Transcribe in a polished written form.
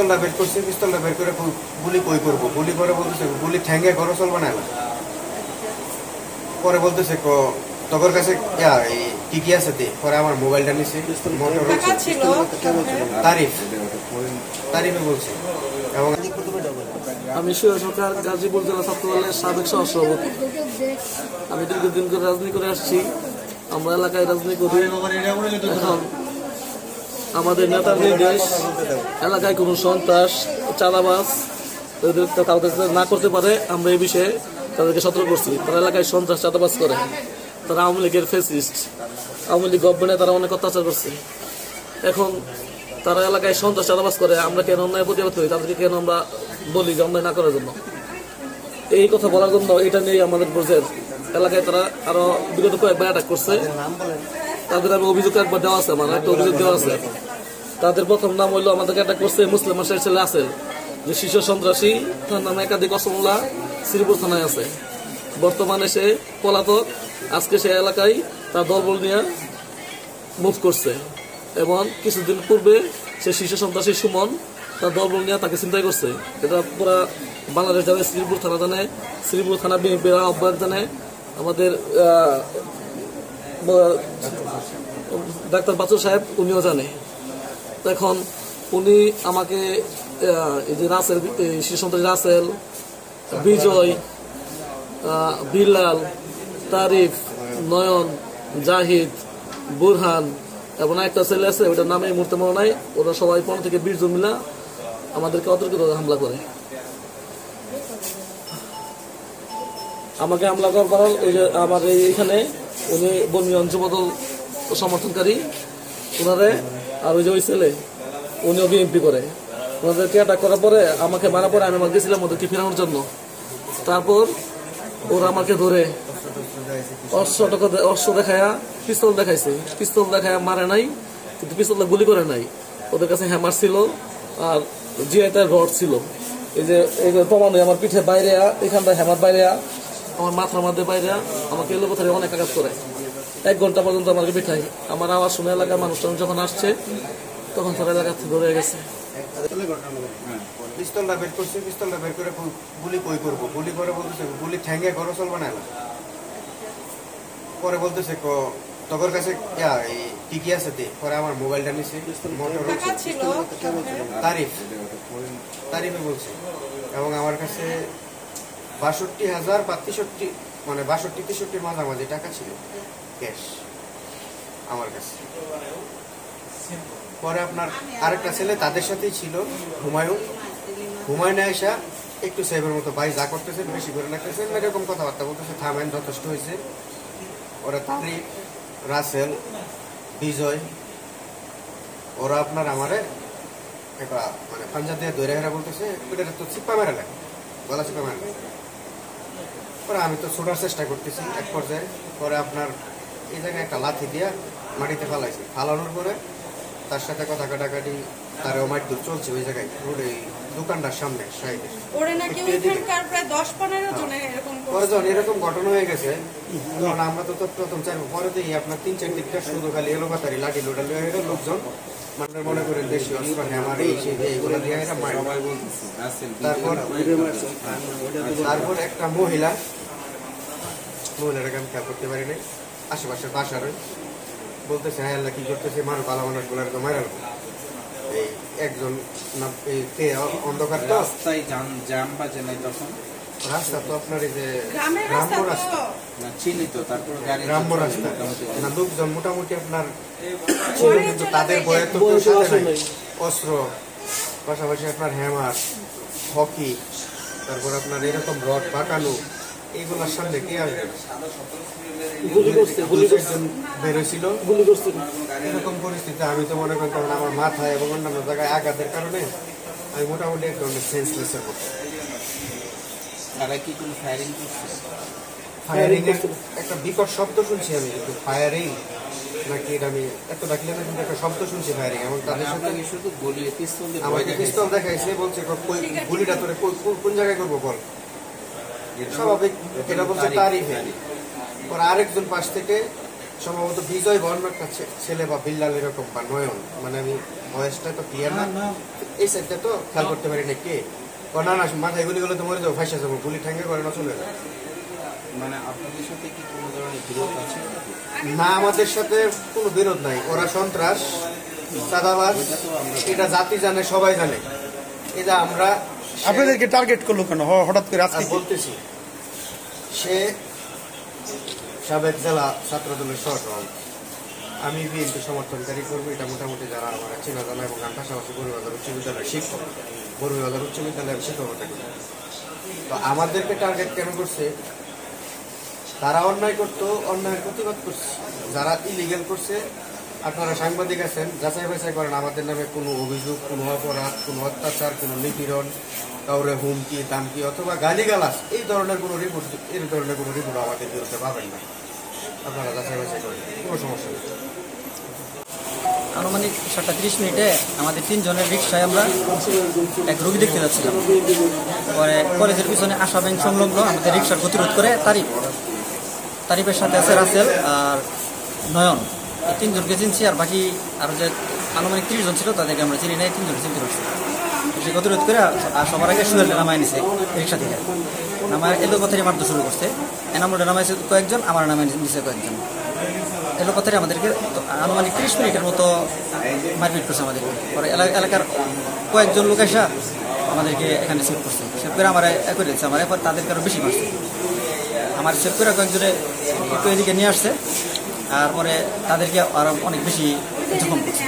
পিস্তলটা বের করছে, পিস্তলটা বের করে গুলি কই করবো, গুলি করে বলতেছে গুলি ঠ্যাঙ্গে ঘরে চলবে না। পরে বলতেছে তোর কাছে কি কি আছে দে। পরে আমার মোবাইলটা নিছে, তারিফে বলছে। এবং আমি সুরেশ সরকার, গাজীপুর জেলা ছাত্র দলের সাবেক সহসভাপতি। আমি দীর্ঘদিন করে রাজনীতি করে আসছি। আমরা এলাকায় রাজনীতি করি। এখন আমাদের নেতার নির্দেশ, এলাকায় কোনো সন্ত্রাস, চাঁদাবাজ তাদের না করতে পারে, আমরা এই বিষয়ে তাদেরকে সতর্ক করছি। তারা এলাকায় সন্ত্রাস, চাঁদাবাজ করে, তারা আওয়ামী লীগের ফেসিস্ট। আওয়ামী লীগ গভর্নমেন্টে তারা অনেক অত্যাচার করছে। এখন তারা এলাকায় সন্ত্রাস, চাঁদাবাজ করে, আমরা কেন অন্যায় প্রতিবাদ করি? তাদেরকে কেন আমরা বলি যে অন্যায় না করার জন্য? এই কথা বলার জন্য এটা নিয়ে আমাদের বোঝের এলাকায় তারা আরো বিগত কয়েকবার অ্যাটাক করছে। তাদের আমি অভিযোগ একবার দেওয়া আছে, আমার একটা অভিযোগ দেওয়া আছে। তাদের প্রথম নাম হইলো, আমাদেরকে অ্যাটাক করছে মুসলিম মাসের ছেলে আসেল, যে শীর্ষ সন্ত্রাসী। তার নামে একাধিক অসমুল্লাহ শ্রীপুর থানায় আছে। বর্তমানে সে পলাতক। আজকে সে এলাকায় তার দলবল নিয়ে মুভ করছে। এবং কিছুদিন পূর্বে সে শীর্ষ সন্ত্রাসী সুমন তার দলবল নিয়ে তাকে চিন্তাই করছে। এটা পুরা বাংলাদেশ জানে, শ্রীপুর থানা জানে, শ্রীপুর থানা বিএনপির আহ্বায়ক জানে, আমাদের ডাক্তার বাচুর সাহেব উনিও জানে। এখন উনি আমাকে এই যে রাসেল, শীর্ষ সন্ত্রাসী রাসেল, বিজয়, বিল্লাল, তারিফ, নয়ন, জাহিদ, বুরহান এবং একটা ছেলে আছে, ওটার নামে এই মুহূর্তে মনে নাই, ওরা সবাই 15 থেকে 20 জন মিলা আমাদেরকে অতর্কিত হামলা করে। আমাকে হামলা করার পর ওই যে আমার এইখানে উনি বর্মী অঞ্চল সমর্থনকারী ওনারে, আর ওই যে ওই ছেলে উনিও বিএনপি করে, ওনাদেরকে অ্যাটাক করার পরে আমাকে মারা পরে আমি আমাকে গেছিলাম ওদেরকে ফেরানোর জন্য। তারপর ওরা আমাকে ধরে অস্ত্র দেখায়া পিস্তল দেখাইছে। পিস্তল দেখায় মারে নাই, কিন্তু পিস্তলটা গুলি করে নাই। ওদের কাছে হ্যামার ছিল আর জিআইটার রড ছিল। এই যে প্রমাণ, আমার পিঠে বাইরে, এখানটা হ্যামার বাইরে, আমার মাথার মধ্যে বাইরে, আমাকে এলো কোথায় অনেক আঘাত করে। 1 ঘন্টা পর্যন্ত আমাকে পিঠাই। আমার আওয়াজ শুনে এলাকার মানুষজন যখন আসছে তখন তারা এলাকা থেকে ধরে গেছে। পিস্তলটা বের করছে, পিস্তলটা বের করে গুলি কই করবো, গুলি করে বলতেছে গুলি ঠ্যাঙ্গে ঘরে চলবে না। পরে বলতেছে তোর কাছে কি কি আছে দে। পরে আমার মোবাইলটা নিছে, তারিফে বলছে। এবং আমার কাছে 62,000 বা 63, মানে 62-63 মাঝামাঝি টাকা ছিল ক্যাশ আমার কাছে। পরে আপনার আরেকটা ছেলে তাদের সাথেই ছিল, হুমায়ুন আয়সা একটু সাহেবের মতো ভাই যা করতেছেন বেশি করে লাগতেছেন, এরকম কথাবার্তা বলতেছে। থামেন, যথেষ্ট হয়েছে। ওরা তারিফ, রাসেল, বিজয়, ওরা আপনার আমারে একটা মানে পাঞ্জাব দিয়ে দৈরা হেরা বলতেছে এটা তো চিপ্পা মেরা লাগে, গলা চিপ্পা মেরা লাগে। পরে আমি তো ছোটার চেষ্টা করতেছি এক পর্যায়ে। পরে আপনার এই জায়গায় একটা লাথি দিয়ে মাটিতে ফালাইছি। ফালানোর পরে তার সাথে কথা কাটাকাটি, তারও মারধর চলছে ওই জায়গায়, রোডে দোকানটার সামনে সাইডে। পরে যখন এরকম ঘটনা হয়ে গেছে, তখন আমরা তো প্রথম চাইবো। পরে তো আপনার 3-4 দিকটা শুধু খালি এলো পাতারি লাঠি লোটা লিয়ে লোকজন মানে মনে করেন দেশি অস্ত্র আমার এই সেই এইগুলো দিয়ে তারপর একটা মহিলাটাকে আমি খেয়াল করতে পারি নাই, আশেপাশের বাসার বলতেছে হ্যাঁ আল্লাহ কি করতেছে, মানুষ ভালো মানুষ গুলার তো মারা। এই একজন অন্ধকার তো রাস্তায় জ্যাম বাজে নাই তখন, রাস্তা তো আপনার এই যে গ্রাম্য রাস্তা চিনি তো, তারপর গ্রাম্য রাস্তা না, লোকজন মোটামুটি আপনার ছিল, কিন্তু তাদের ভয়ে তো অস্ত্র, পাশাপাশি আপনার হ্যামার, হকি, তারপর আপনার এরকম রড পাকানো, এইগুলোর সামনে কে আসবে? বেরোছিল এরকম পরিস্থিতি। আমি তো মনে করতাম আমার মাথায় এবং অন্যান্য জায়গায় আঘাতের কারণে আমি মোটামুটি এক ধরনের সেন্সলেসের মতো। ফায়ারিং একটা বিকট শব্দ শুনছি আমি, কিন্তু ফায়ারিং নাকি এটা আমি এত ডাকলে না, কিন্তু একটা শব্দ শুনছি ফায়ারিং। এবং তাদের সাথে শুধু আমাকে পিস্তল দেখাইছে, বলছে গুলিটা তোরে কোন জায়গায় করবো বল। স্বাভাবিক এটা বলছে তারিফে। পরে আরেকজন পাশ থেকে সম্ভবত বিজয় বর্ণ একটা ছেলে বা বিল্লাল এরকম বা নয়ন, মানে আমি বয়সটা তো ক্লিয়ার না, এই সাইডটা তো খেয়াল করতে পারি না কে। ও না না, মাথায় গুলি গেলে তো মরে যাবো, ফাঁসে যাবো, গুলি ঠ্যাঙ্গে করে না চলে যাবে। মানে আপনাদের সাথে কি কোনো ধরনের বিরোধ আছে? না, আমাদের সাথে কোনো বিরোধ নাই। ওরা সন্ত্রাস, চাঁদাবাজ, এটা জাতি জানে, সবাই জানে। এটা আমরা আপনাদেরকে টার্গেট করলো কেন হঠাৎ করে আজকে? বলতেছি, সে সাবেক জেলা ছাত্রদলের সহসভাপতি, আমি বিএনপি সমর্থনকারী করবো, এটা মোটামুটি যারা আমার চেনা জানা, এবং আমি পাশাপাশি বড়ুবাজার উচ্চ বিদ্যালয়ের শিক্ষক, বড়ুবাজার উচ্চ বিদ্যালয়ের শিক্ষকতা করি। তো আমাদেরকে টার্গেট কেন করছে? তারা অন্যায় করতো, অন্যায়ের প্রতিবাদ করছে। যারা ইলিগেল করছে, আপনারা সাংবাদিক আছেন, যাচাই বাছাই করেন আমাদের নামে কোনো অভিযোগ, কোনো অপরাধ, কোনো অত্যাচার, কোনো নিপীড়ন, কাউরে হুমকি দামকি অথবা গালিগালাজ, এই ধরনের কোনো রিপোর্ট আমাদের বিরুদ্ধে পাবেন না। আপনারা যাচাই বাছাই করেন, কোনো সমস্যা নেই। আনুমানিক 7:30 আমাদের 3 জনের রিক্সায় আমরা এক রোগী দেখতে যাচ্ছিলাম। পরে কলেজের পিছনে আশা ব্যাংক সংলগ্ন আমাদের রিক্সার গতিরোধ করে তারিফের সাথে আছে রাসেল আর নয়ন, এই 3 জনকে চিনছি। আর বাকি আরও যে আনুমানিক 30 জন ছিল তাদেরকে আমরা চিনি না, 3 জনকে চিনতে পারছি। সে গতিরোধ করে আর সবার আগে সুয়েলটা নামায় নিছে রিক্সা থেকে, নামায় এলো কথারই মারতে শুরু করছে। এনামুলটা নামাইছে কয়েকজন, আমার নামায় নিচে কয়েকজন। এলো কথারই আমাদেরকে আনুমানিক 30 মিনিটের মতো মারপিট করছে আমাদেরকে। পরে এলাকার কয়েকজন লোক এসে আমাদেরকে এখানে সেভ করছে, সেভ করে আমার করে দিচ্ছে। আমার এরপর তাদেরকে আরও বেশি মারছে। আমার সেভ করে কয়েকজনে একটু এদিকে নিয়ে আসছে, আর পরে তাদেরকে আরও অনেক বেশি জখম করছে।